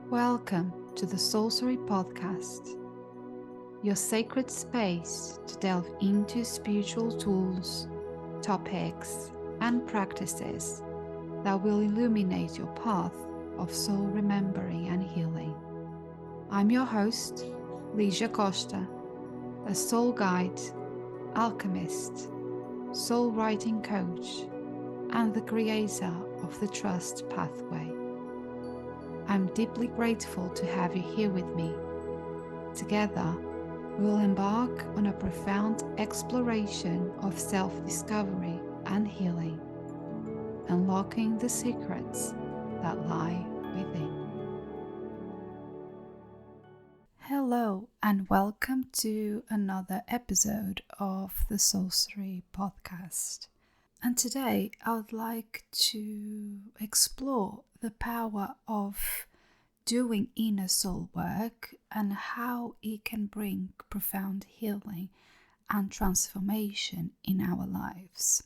Welcome to the Sorcery Podcast, your sacred space to delve into spiritual tools, topics, and practices that will illuminate your path of soul remembering and healing. I'm your host, Ligia Costa, a soul guide, alchemist, soul writing coach, and the creator of the Trust Pathway. I'm deeply grateful to have you here with me. Together, we will embark on a profound exploration of self-discovery and healing, unlocking the secrets that lie within. Hello, and welcome to another episode of the Sorcery Podcast. And today I would like to explore the power of doing inner soul work and how it can bring profound healing and transformation in our lives.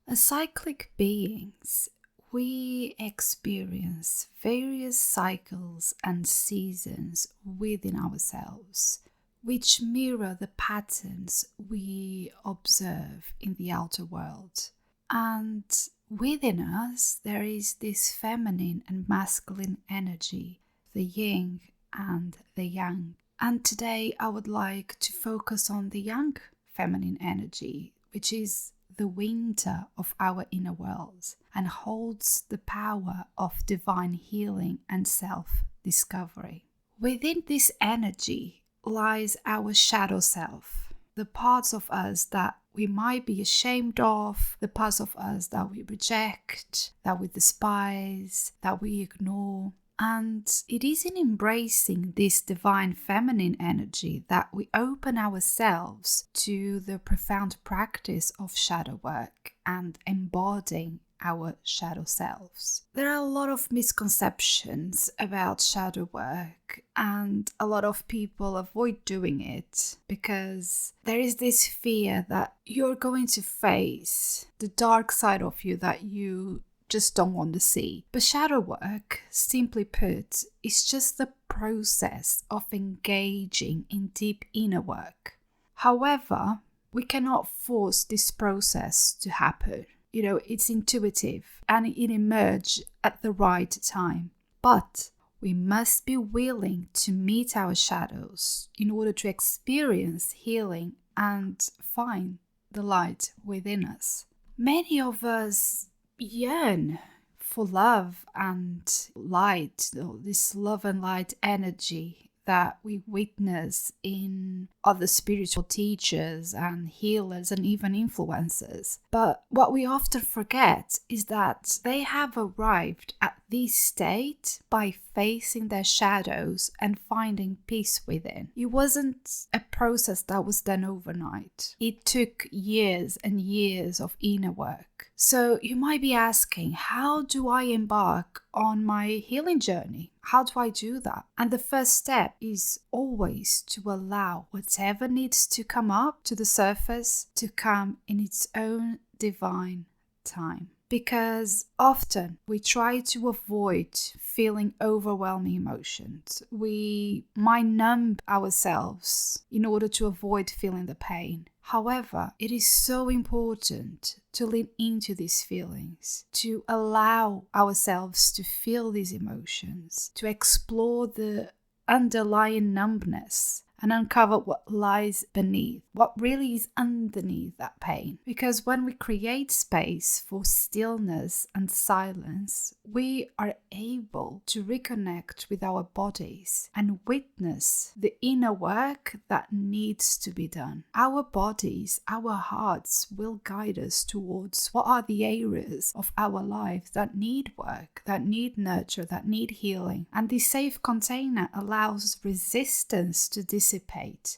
As cyclic beings, we experience various cycles and seasons within ourselves, which mirror the patterns we observe in the outer world. And within us, there is this feminine and masculine energy, the yin and the yang. And today I would like to focus on the yang feminine energy, which is the winter of our inner world and holds the power of divine healing and self-discovery. Within this energy lies our shadow self, the parts of us that we might be ashamed of, the parts of us that we reject, that we despise, that we ignore. And it is in embracing this divine feminine energy that we open ourselves to the profound practice of shadow work and embodying our shadow selves. There are a lot of misconceptions about shadow work, and a lot of people avoid doing it because there is this fear that you're going to face the dark side of you that you just don't want to see. But shadow work, simply put, is just the process of engaging in deep inner work. However, we cannot force this process to happen. It's intuitive and it emerges at the right time. But we must be willing to meet our shadows in order to experience healing and find the light within us. Many of us yearn for love and light, this love and light energy that we witness in other spiritual teachers and healers and even influencers. But what we often forget is that they have arrived at this state by facing their shadows and finding peace within. It wasn't a process that was done overnight. It took years and years of inner work. So you might be asking, how do I embark on my healing journey? How do I do that? And the first step is always to allow whatever needs to come up to the surface to come in its own divine time. Because often we try to avoid feeling overwhelming emotions. We might numb ourselves in order to avoid feeling the pain. However, it is so important to lean into these feelings, to allow ourselves to feel these emotions, to explore the underlying numbness and uncover what lies beneath, what really is underneath that pain. Because when we create space for stillness and silence, we are able to reconnect with our bodies and witness the inner work that needs to be done. Our bodies, our hearts will guide us towards what are the areas of our lives that need work, that need nurture, that need healing. And this safe container allows resistance to dissipate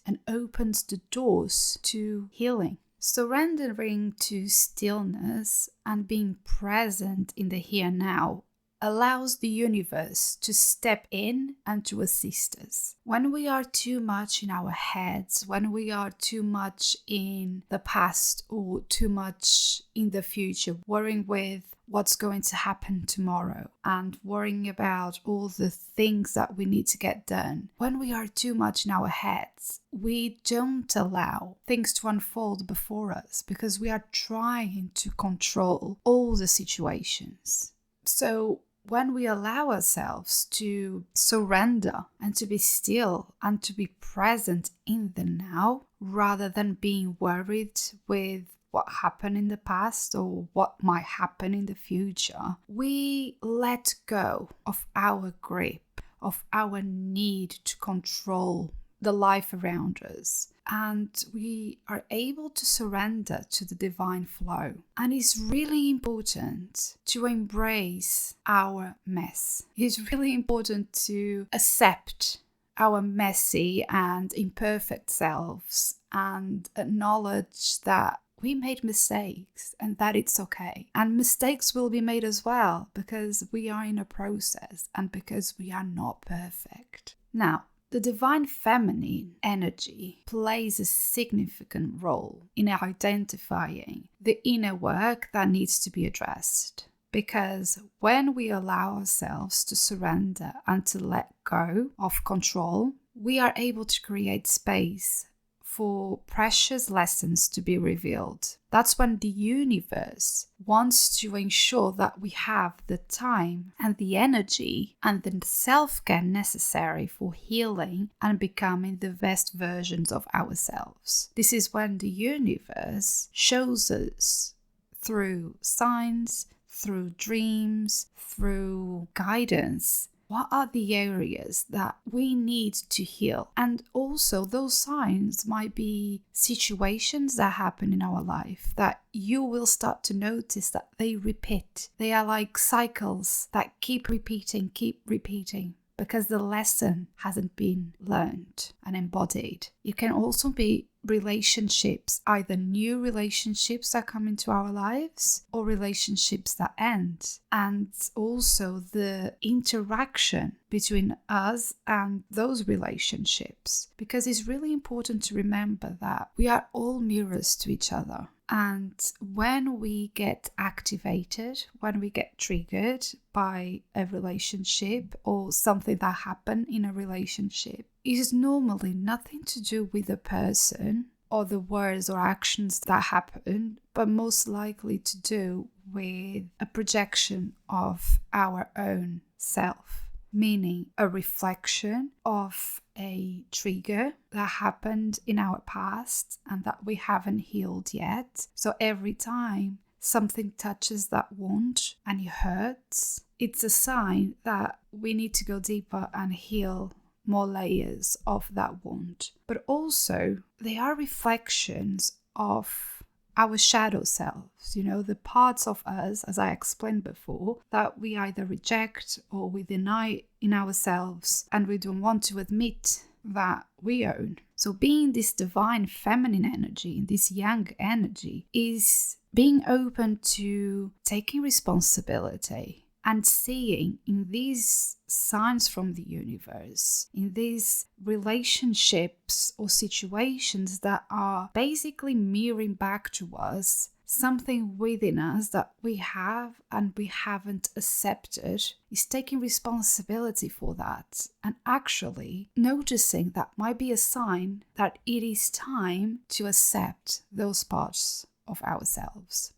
and opens the doors to healing. Surrendering to stillness and being present in the here and now allows the universe to step in and to assist us. When we are too much in our heads, when we are too much in the past or too much in the future, worrying with what's going to happen tomorrow and worrying about all the things that we need to get done. When we are too much in our heads, we don't allow things to unfold before us because we are trying to control all the situations. So when we allow ourselves to surrender and to be still and to be present in the now, rather than being worried with what happened in the past or what might happen in the future, we let go of our grip, of our need to control the life around us. And we are able to surrender to the divine flow. And it's really important to embrace our mess. It's really important to accept our messy and imperfect selves and acknowledge that we made mistakes and that it's okay. And mistakes will be made as well because we are in a process and because we are not perfect. Now, the divine feminine energy plays a significant role in identifying the inner work that needs to be addressed. Because when we allow ourselves to surrender and to let go of control, we are able to create space for precious lessons to be revealed. That's when the universe wants to ensure that we have the time and the energy and the self-care necessary for healing and becoming the best versions of ourselves. This is when the universe shows us through signs, through dreams, through guidance, what are the areas that we need to heal? And also those signs might be situations that happen in our life that you will start to notice that they repeat. They are like cycles that keep repeating because the lesson hasn't been learned and embodied. It can also be relationships, either new relationships that come into our lives or relationships that end. And also the interaction between us and those relationships. Because it's really important to remember that we are all mirrors to each other. And when we get activated, when we get triggered by a relationship or something that happened in a relationship, it is normally nothing to do with the person or the words or actions that happen, but most likely to do with a projection of our own self. Meaning a reflection of a trigger that happened in our past and that we haven't healed yet. So every time something touches that wound and it hurts, it's a sign that we need to go deeper and heal more layers of that wound. But also they are reflections of our shadow selves, the parts of us, as I explained before, that we either reject or we deny in ourselves and we don't want to admit that we own. So being this divine feminine energy, this yang energy, is being open to taking responsibility and seeing in these signs from the universe, in these relationships or situations that are basically mirroring back to us something within us that we have and we haven't accepted, is taking responsibility for that and actually noticing that might be a sign that it is time to accept those parts of ourselves.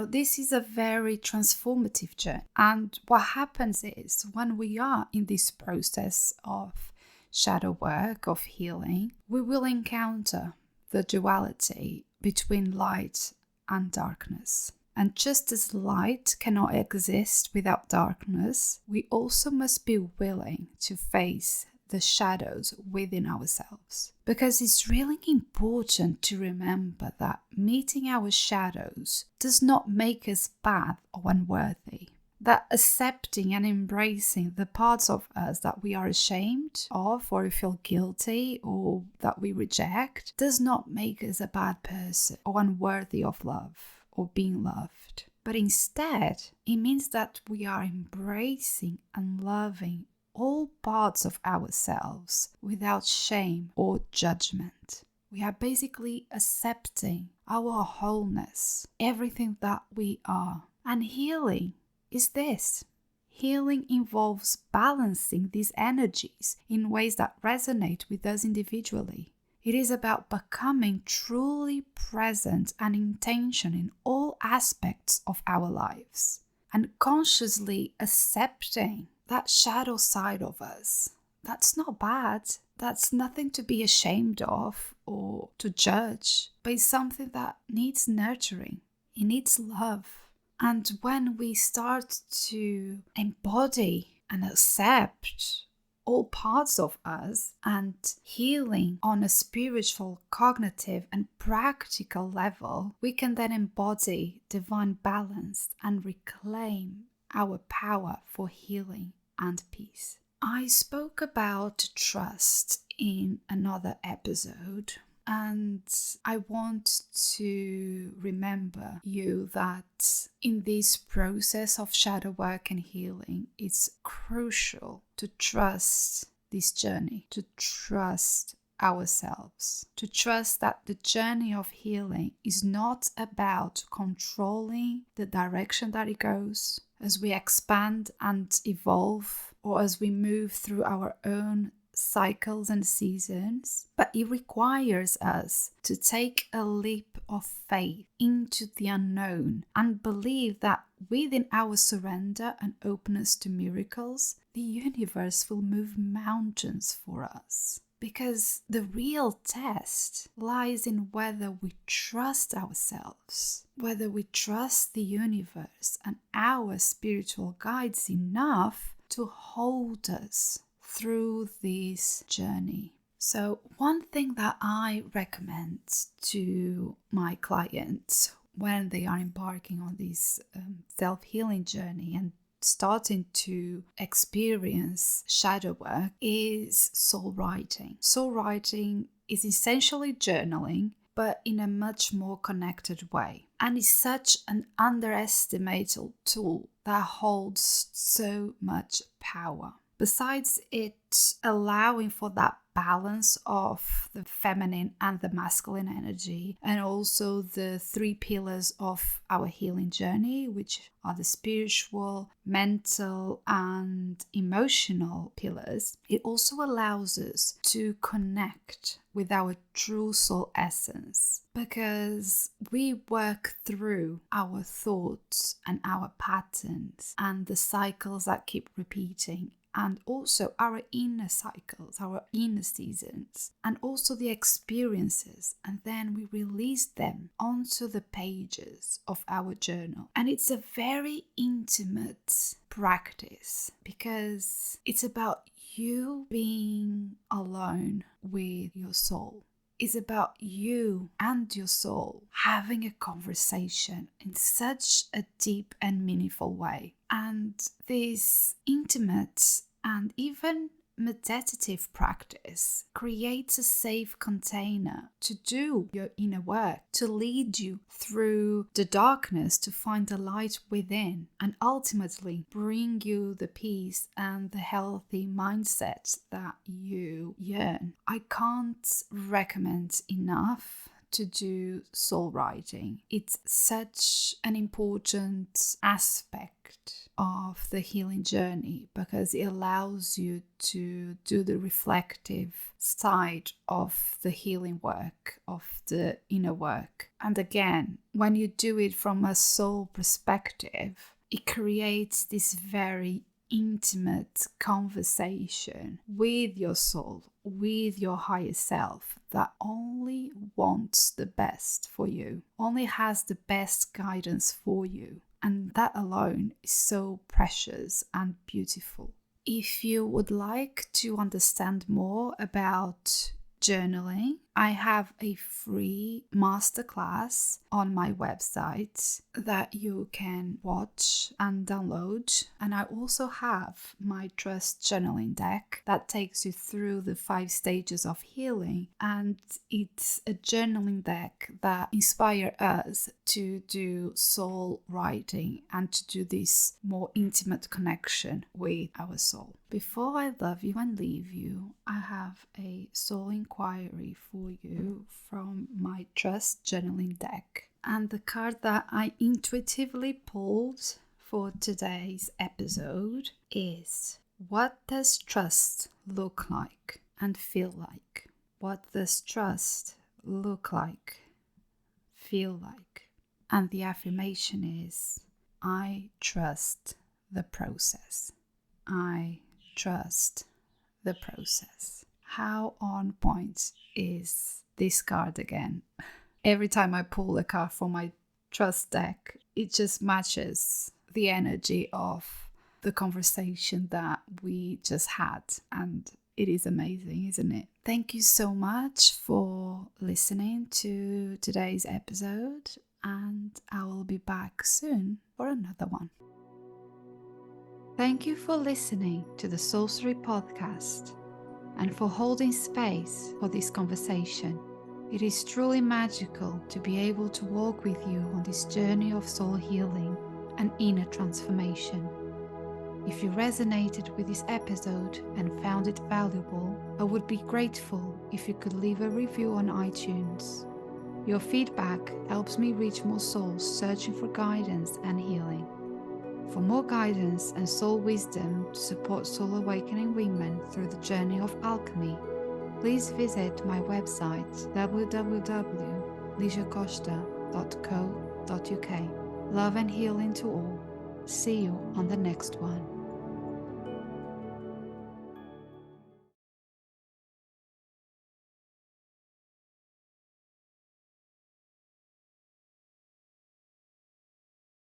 This is a very transformative journey. And what happens is when we are in this process of shadow work, of healing, we will encounter the duality between light and darkness. And just as light cannot exist without darkness, we also must be willing to face the shadows within ourselves. Because it's really important to remember that meeting our shadows does not make us bad or unworthy. That accepting and embracing the parts of us that we are ashamed of or feel guilty or that we reject does not make us a bad person or unworthy of love or being loved. but instead, it means that we are embracing and loving all parts of ourselves without shame or judgment. We are basically accepting our wholeness, everything that we are. And healing is this. Healing involves balancing these energies in ways that resonate with us individually. It is about becoming truly present and intention in all aspects of our lives and consciously accepting that shadow side of us. That's not bad. That's nothing to be ashamed of or to judge, but it's something that needs nurturing. It needs love. And when we start to embody and accept all parts of us and healing on a spiritual, cognitive, and practical level, we can then embody divine balance and reclaim our power for healing and peace. I spoke about trust in another episode, and I want to remember you that in this process of shadow work and healing, it's crucial to trust this journey, to trust ourselves, to trust that the journey of healing is not about controlling the direction that it goes as we expand and evolve, or as we move through our own cycles and seasons, but it requires us to take a leap of faith into the unknown and believe that within our surrender and openness to miracles, the universe will move mountains for us. Because the real test lies in whether we trust ourselves, whether we trust the universe and our spiritual guides enough to hold us through this journey. So one thing that I recommend to my clients when they are embarking on this self-healing journey and starting to experience shadow work is soul writing. Soul writing is essentially journaling, but in a much more connected way. And it's such an underestimated tool that holds so much power. Besides it allowing for that balance of the feminine and the masculine energy, and also the 3 pillars of our healing journey, which are the spiritual, mental, and emotional pillars, it also allows us to connect with our true soul essence, because we work through our thoughts and our patterns and the cycles that keep repeating, and also our inner cycles, our inner seasons, and also the experiences, and then we release them onto the pages of our journal. And it's a very intimate practice because it's about you being alone with your soul. It's about you and your soul having a conversation in such a deep and meaningful way. And this intimate and even meditative practice creates a safe container to do your inner work, to lead you through the darkness to find the light within, and ultimately bring you the peace and the healthy mindset that you yearn. I can't recommend enough to do soul writing. It's such an important aspect of the healing journey because it allows you to do the reflective side of the healing work, of the inner work. And again, when you do it from a soul perspective, it creates this very intimate conversation with your soul, with your higher self that only wants the best for you, only has the best guidance for you. And that alone is so precious and beautiful. If you would like to understand more about journaling I have a free masterclass on my website that you can watch and download. And I also have my Trust journaling deck that takes you through the 5 stages of healing. And it's a journaling deck that inspires us to do soul writing and to do this more intimate connection with our soul. Before I love you and leave you, I have a soul inquiry for you from my Trust journaling deck. And the card that I intuitively pulled for today's episode is: what does trust look like and feel like? What does trust look like, feel like? And the affirmation is: I trust the process. I trust the process. How on point is this card again? Every time I pull a card from my Trust deck, it just matches the energy of the conversation that we just had. And it is amazing, isn't it? Thank you so much for listening to today's episode, and I will be back soon for another one. Thank you for listening to the Sorcery Podcast and for holding space for this conversation. It is truly magical to be able to walk with you on this journey of soul healing and inner transformation. If you resonated with this episode and found it valuable, I would be grateful if you could leave a review on iTunes. Your feedback helps me reach more souls searching for guidance and healing. For more guidance and soul wisdom to support soul awakening women through the journey of alchemy, please visit my website www.ligiacosta.co.uk. Love and healing to all. See you on the next one.